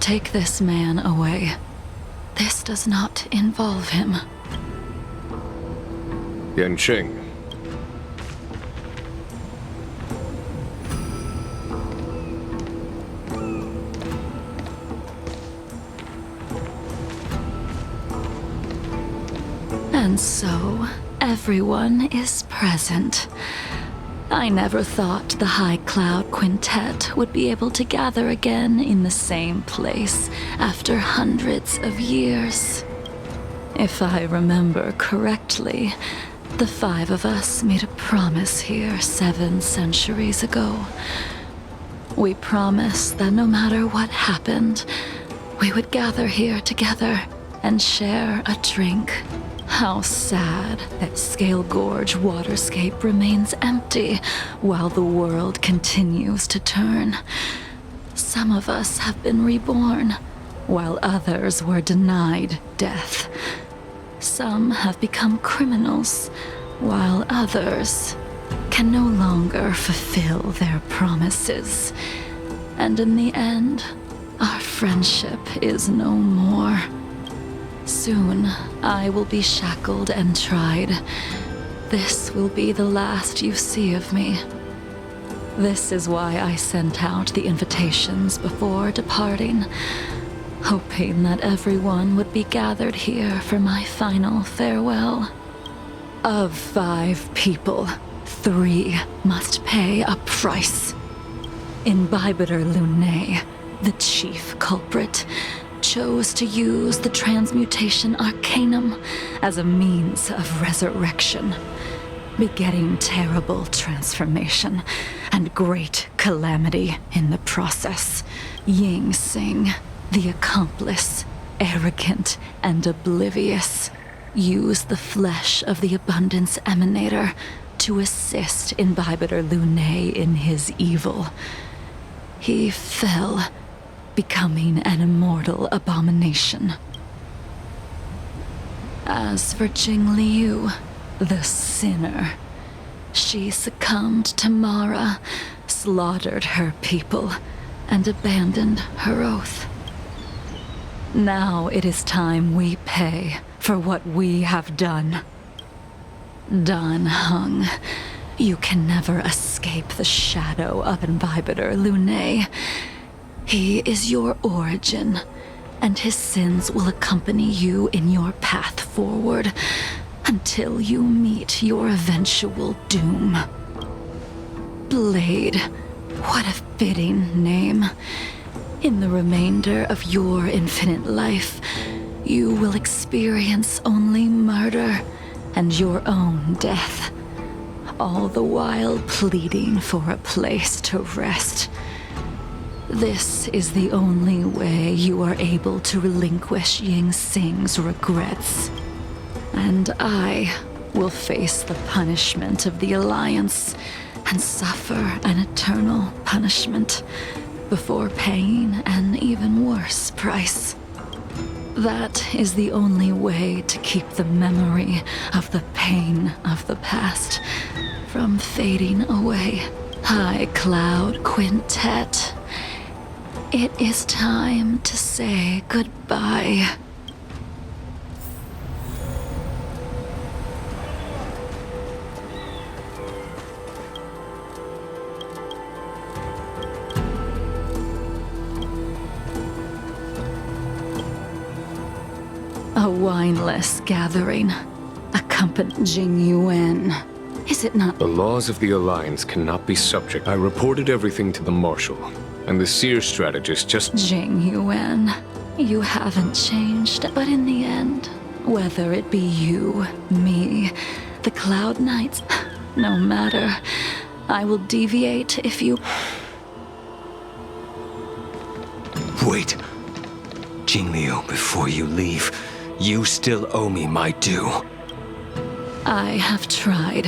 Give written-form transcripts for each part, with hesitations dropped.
Take this man away. This does not involve him. Yanqing. And so, everyone is present. I never thought the High Cloud Quintet would be able to gather again in the same place after hundreds of years. If I remember correctly, the 5 of us made a promise here 7 centuries ago. We promised that no matter what happened, we would gather here together and share a drink. How sad that Scale Gorge waterscape remains empty while the world continues to turn. Some of us have been reborn, while others were denied death. Some have become criminals, while others can no longer fulfill their promises. And in the end, our friendship is no more. Soon, I will be shackled and tried. This will be the last you see of me. This is why I sent out the invitations before departing, hoping that everyone would be gathered here for my final farewell. Of 5 people, 3 must pay a price. Imbibitor Lunae, the chief culprit, chose to use the transmutation arcanum as a means of resurrection, begetting terrible transformation and great calamity in the process. Ying Sing, the accomplice, arrogant and oblivious, used the flesh of the Abundance Emanator to assist Imbibitor Lunae in his evil. He fell, becoming an immortal abomination. As for Jing Liu, the sinner, she succumbed to Mara, slaughtered her people, and abandoned her oath. Now it is time we pay for what we have done. Dan Heng, you can never escape the shadow of Imbibitor Lunae. He is your origin, and his sins will accompany you in your path forward until you meet your eventual doom. Blade, what a fitting name. In the remainder of your infinite life, you will experience only murder and your own death, all the while pleading for a place to rest. This is the only way you are able to relinquish Ying Sing's regrets. And I will face the punishment of the Alliance and suffer an eternal punishment before paying an even worse price. That is the only way to keep the memory of the pain of the past from fading away. High Cloud Quintet, it is time to say goodbye. A wineless gathering, accompanied Jing Yuan. Is it not? The laws of the Alliance cannot be subject. I reported everything to the Marshal, and the Seer strategist just... Jing Yuan, you haven't changed, but in the end, whether it be you, me, the Cloud Knights, no matter, I will deviate if you... Wait. Jingliu, before you leave, you still owe me my due. I have tried.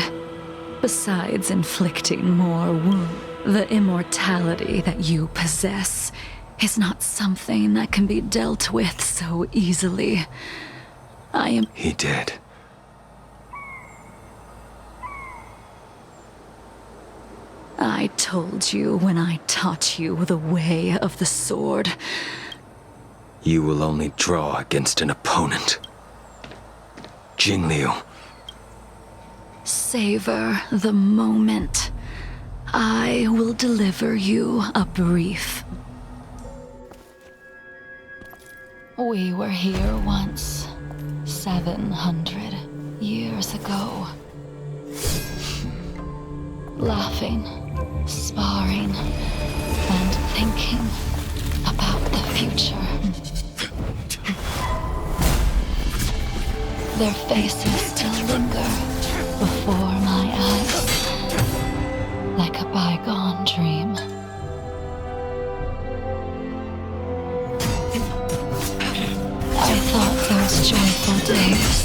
Besides inflicting more wounds, the immortality that you possess is not something that can be dealt with so easily. I am... He did. I told you when I taught you the way of the sword. you will only draw against an opponent. Jing Liu. Savor the moment. I will deliver you a brief. We were here once, 700 years ago. Laughing, sparring, and thinking about the future. Their faces still linger before my eyes, like a bygone dream. I thought those joyful days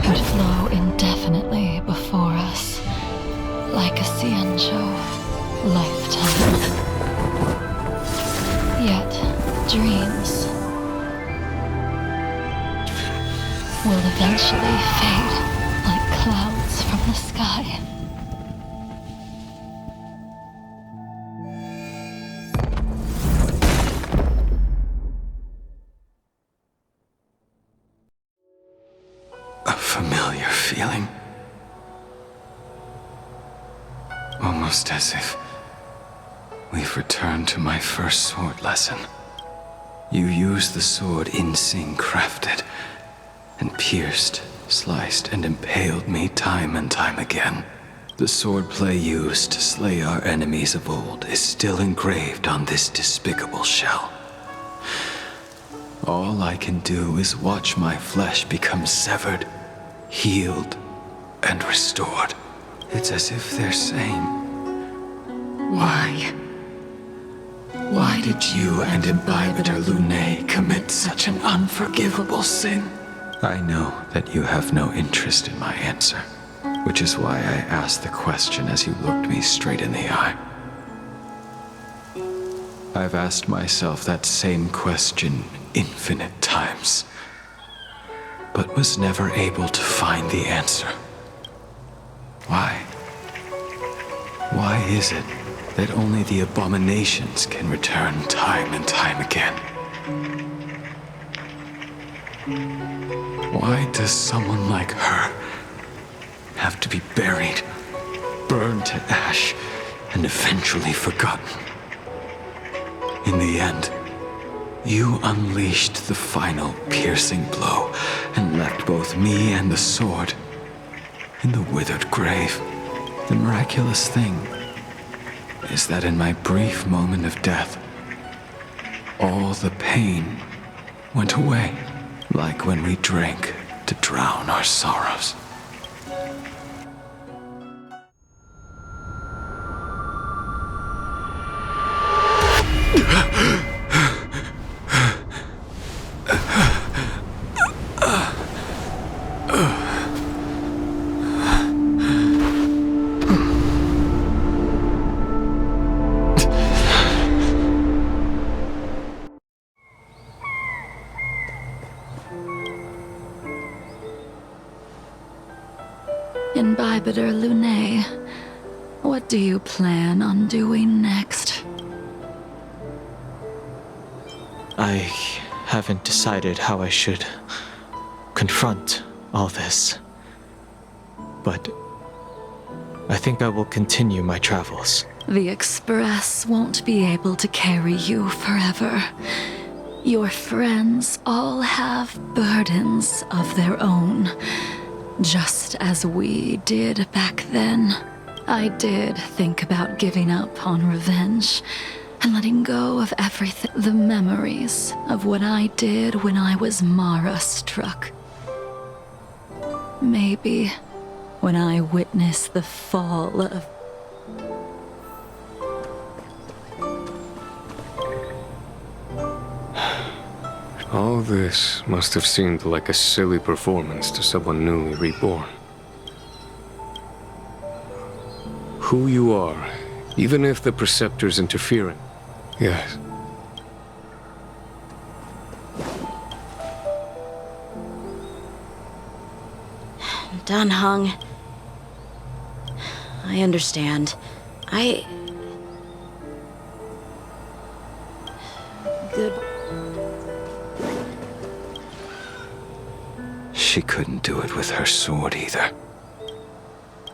would flow indefinitely before us, like a Ciencho lifetime. Yet, dreams will eventually fade like clouds from the sky. A familiar feeling. Almost as if we've returned to my first sword lesson. You used the sword Insing crafted, and pierced, sliced, and impaled me time and time again. The swordplay used to slay our enemies of old is still engraved on this despicable shell. All I can do is watch my flesh become severed, healed, and restored. It's as if they're saying, Why? Why did you and Imbibitor Lunae commit such an unforgivable sin? I know that you have no interest in my answer, which is why I asked the question as you looked me straight in the eye. I've asked myself that same question infinite times, but was never able to find the answer. Why? Why is it that only the abominations can return time and time again? Why does someone like her have to be buried, burned to ash, and eventually forgotten? In the end, you unleashed the final piercing blow and left both me and the sword in the withered grave. The miraculous thing is that in my brief moment of death, all the pain went away, like when we drank to drown our sorrows. Imbibitor Lunae, what do you plan on doing next? I haven't decided how I should confront all this, but I think I will continue my travels. The Express won't be able to carry you forever. Your friends all have burdens of their own, just as we did back then. I did think about giving up on revenge and letting go of everything. The memories of what I did when I was Mara-struck. Maybe when I witnessed the fall of... All this must have seemed like a silly performance to someone newly reborn. Who you are, even if the Preceptor's interfering. Yes. Danheng, I understand. Good. She couldn't do it with her sword either.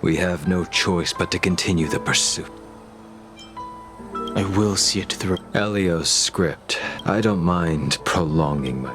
We have no choice but to continue the pursuit. I will see it through. Elio's script. I don't mind prolonging my